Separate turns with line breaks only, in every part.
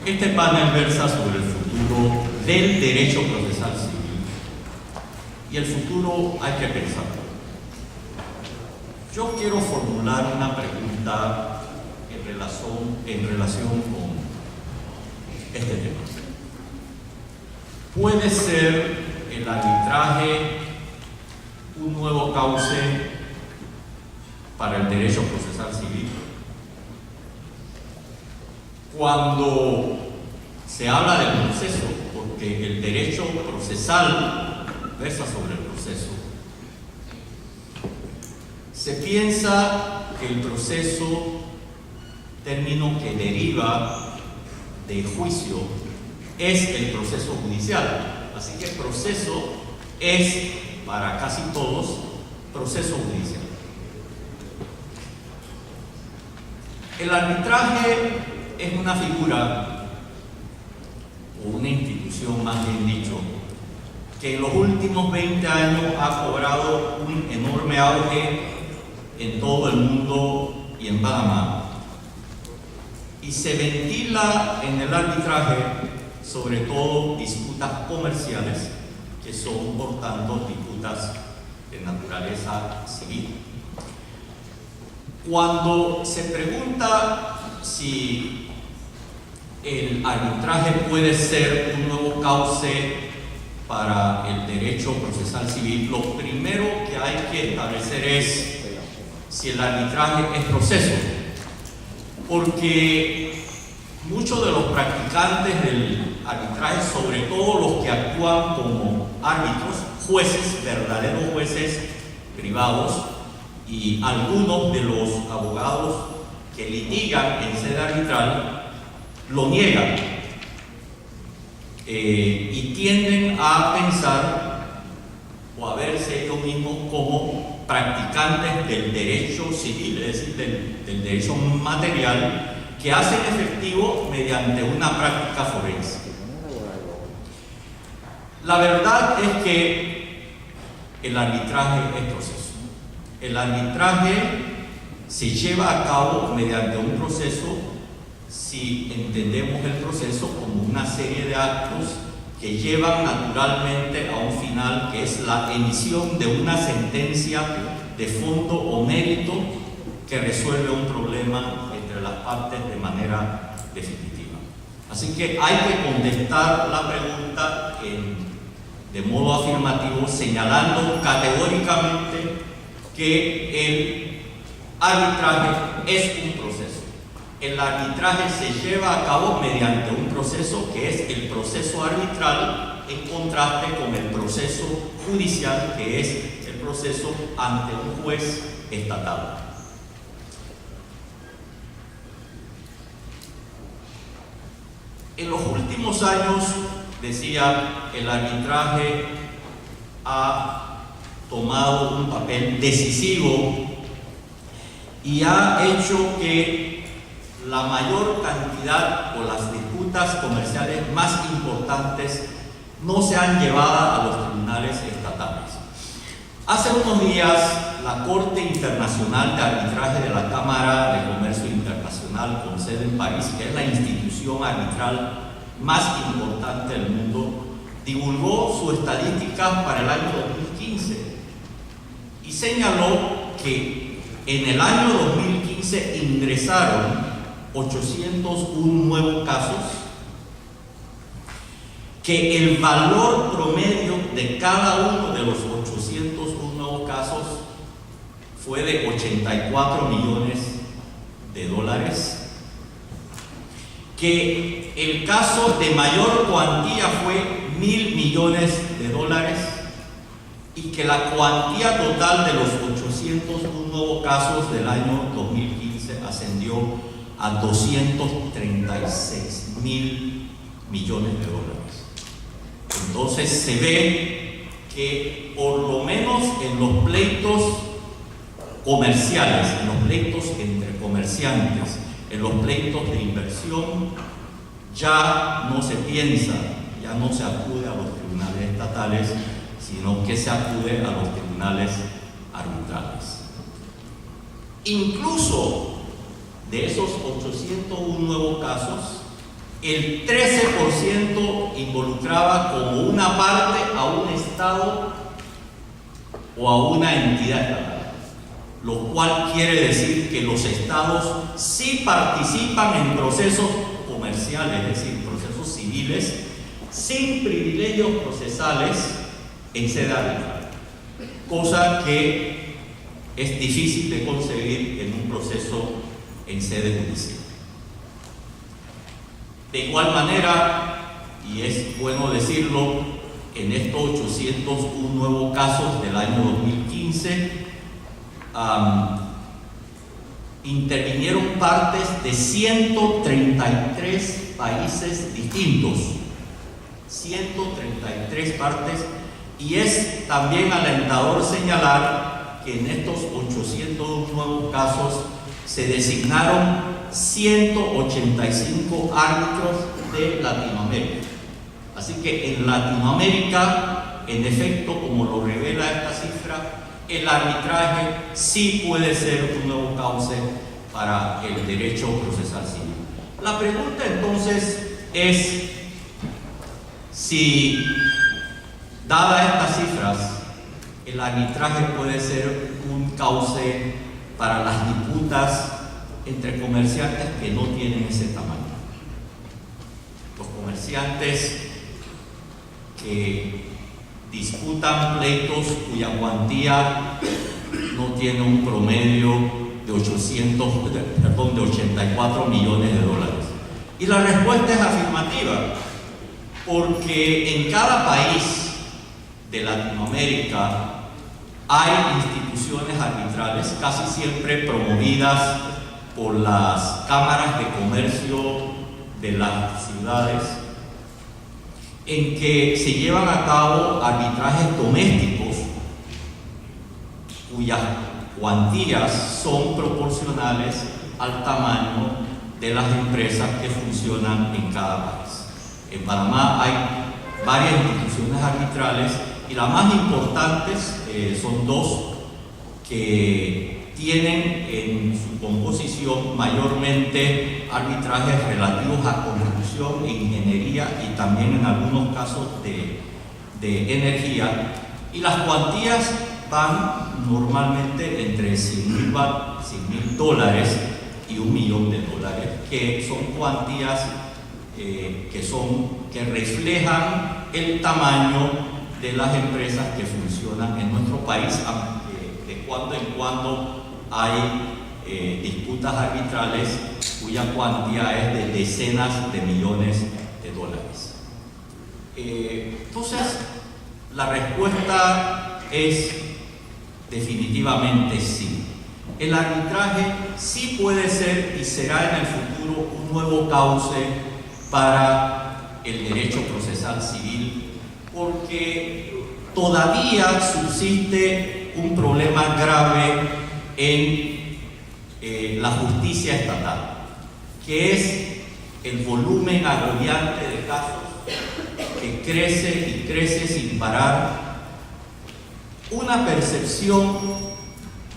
Este panel versa sobre el futuro del derecho procesal civil y el futuro hay que pensarlo. Yo quiero formular una pregunta en relación con este tema. ¿Puede ser el arbitraje un nuevo cauce para el derecho procesal civil? Cuando se habla del proceso, porque el derecho procesal versa sobre el proceso, se piensa que el proceso, término que deriva de juicio, es el proceso judicial. Así que el proceso es, para casi todos, proceso judicial. El arbitraje es una figura, o una institución más bien dicho, que en los últimos 20 años ha cobrado un enorme auge en todo el mundo y en Panamá. Y se ventila en el arbitraje sobre todo disputas comerciales, que son por tanto disputas de naturaleza civil. Cuando se pregunta si el arbitraje puede ser un nuevo cauce para el derecho procesal civil, lo primero que hay que establecer es si el arbitraje es proceso, porque muchos de los practicantes del arbitraje, sobre todo los que actúan como árbitros, jueces, verdaderos jueces privados, y algunos de los abogados que litigan en sede arbitral, lo niegan y tienden a pensar o a verse ellos mismos como practicantes del derecho civil, es decir, del derecho material, que hacen efectivo mediante una práctica forense. La verdad es que el arbitraje es proceso. El arbitraje se lleva a cabo mediante un proceso, si entendemos el proceso como una serie de actos que llevan naturalmente a un final, que es la emisión de una sentencia de fondo o mérito que resuelve un problema entre las partes de manera definitiva. Así que hay que contestar la pregunta de modo afirmativo, señalando categóricamente que el arbitraje es un proceso. El arbitraje se lleva a cabo mediante un proceso que es el proceso arbitral, en contraste con el proceso judicial, que es el proceso ante un juez estatal. En los últimos años, decía, el arbitraje ha tomado un papel decisivo y ha hecho que la mayor cantidad o las disputas comerciales más importantes no sean llevadas a los tribunales estatales. Hace unos días, la Corte Internacional de Arbitraje de la Cámara de Comercio Internacional, con sede en París, que es la institución arbitral más importante del mundo, divulgó su estadística para el año 2015 y señaló que en el año 2015 ingresaron 801 nuevos casos, que el valor promedio de cada uno de los 801 nuevos casos fue de 84 millones de dólares, que el caso de mayor cuantía fue 1.000 millones de dólares y que la cuantía total de los 801 nuevos casos del año 2015 ascendió a 236.000 millones de dólares. Entonces se ve que por lo menos en los pleitos comerciales, en los pleitos entre comerciantes, en los pleitos de inversión, ya no se piensa, ya no se acude a los tribunales estatales, sino que se acude a los tribunales arbitrales. Incluso de esos 801 nuevos casos, el 13% involucraba como una parte a un Estado o a una entidad estatal, lo cual quiere decir que los Estados sí participan en procesos comerciales, es decir, procesos civiles, sin privilegios procesales en sede arbitral, cosa que es difícil de concebir en un proceso en sede judicial. De igual manera, y es bueno decirlo, en estos 801 nuevos casos del año 2015, intervinieron partes de 133 países distintos, 133 partes, y es también alentador señalar que en estos 802 nuevos casos se designaron 185 árbitros de Latinoamérica. Así que en Latinoamérica, en efecto, como lo revela esta cifra, el arbitraje sí puede ser un nuevo cauce para el derecho procesal civil. La pregunta entonces es si, dadas estas cifras, el arbitraje puede ser un cauce para las disputas entre comerciantes que no tienen ese tamaño. Los comerciantes que disputan pleitos cuya cuantía no tiene un promedio de 84 millones de dólares. Y la respuesta es afirmativa, porque en cada país de Latinoamérica hay instituciones arbitrales, casi siempre promovidas por las cámaras de comercio de las ciudades, en que se llevan a cabo arbitrajes domésticos cuyas cuantías son proporcionales al tamaño de las empresas que funcionan en cada país. En Panamá hay varias instituciones arbitrales y las más importantes son dos que tienen en su composición mayormente arbitrajes relativos a construcción e ingeniería y también en algunos casos de energía, y las cuantías van normalmente entre $100,000 y $1 millón, que son cuantías que reflejan el tamaño de las empresas que funcionan en nuestro país, aunque de cuando en cuando hay disputas arbitrales cuya cuantía es de decenas de millones de dólares. Entonces, la respuesta es definitivamente sí. El arbitraje sí puede ser y será en el futuro un nuevo cauce para el derecho procesal civil, porque todavía subsiste un problema grave en la justicia estatal, que es el volumen agobiante de casos que crece y crece sin parar, una percepción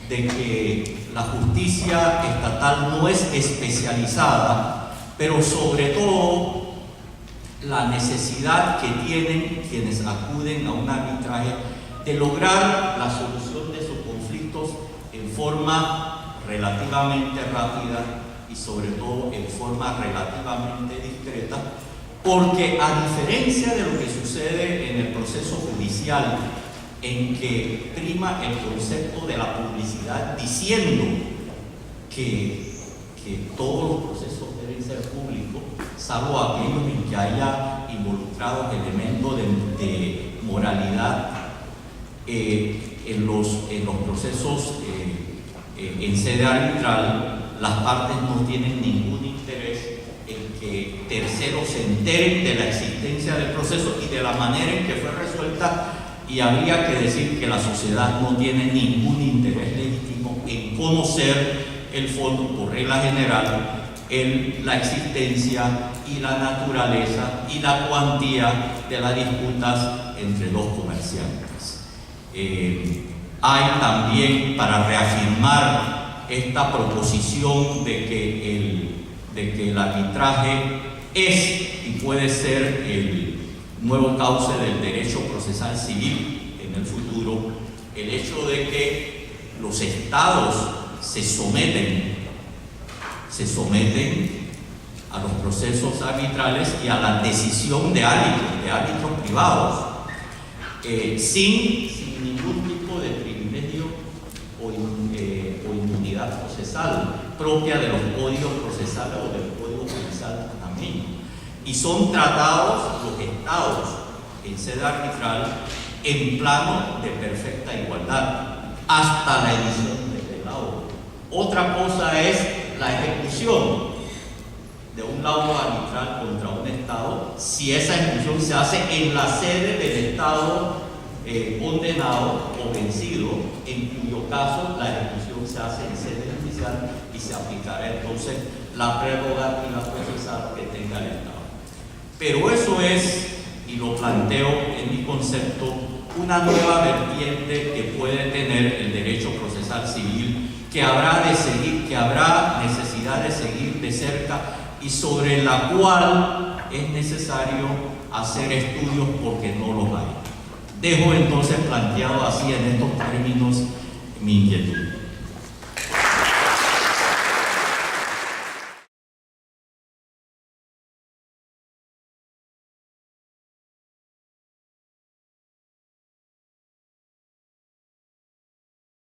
de que la justicia estatal no es especializada, pero sobre todo la necesidad que tienen quienes acuden a un arbitraje de lograr la solución de sus conflictos en forma relativamente rápida y sobre todo en forma relativamente discreta, porque a diferencia de lo que sucede en el proceso judicial, en que prima el concepto de la publicidad diciendo que todos los procesos deben ser públicos, salvo aquellos en que haya involucrados elementos de moralidad, en los procesos en sede arbitral, las partes no tienen ningún interés en que terceros se enteren de la existencia del proceso y de la manera en que fue resuelta, y habría que decir que la sociedad no tiene ningún interés legítimo en conocer el fondo, por regla general, la existencia y la naturaleza y la cuantía de las disputas entre dos comerciantes. Hay también, para reafirmar esta proposición de que el arbitraje es y puede ser el nuevo cauce del derecho procesal civil en el futuro, el hecho de que los estados se someten a los procesos arbitrales y a la decisión de árbitros privados, sin ningún tipo de privilegio o inmunidad procesal propia de los códigos procesales o del Código Procesal panameño. Y son tratados los estados en sede arbitral en plano de perfecta igualdad, hasta la emisión del laudo. Otra cosa es la ejecución de un laudo arbitral contra un estado, si esa ejecución se hace en la sede del estado condenado o vencido, en cuyo caso la ejecución se hace en sede judicial y se aplicará entonces la prerrogativa procesal que tenga el estado. Pero eso es, y lo planteo en mi concepto, una nueva vertiente que puede tener el derecho procesal civil, que habrá necesidad de seguir de cerca y sobre la cual es necesario hacer estudios porque no los hay. Dejo entonces planteado así en estos términos mi inquietud.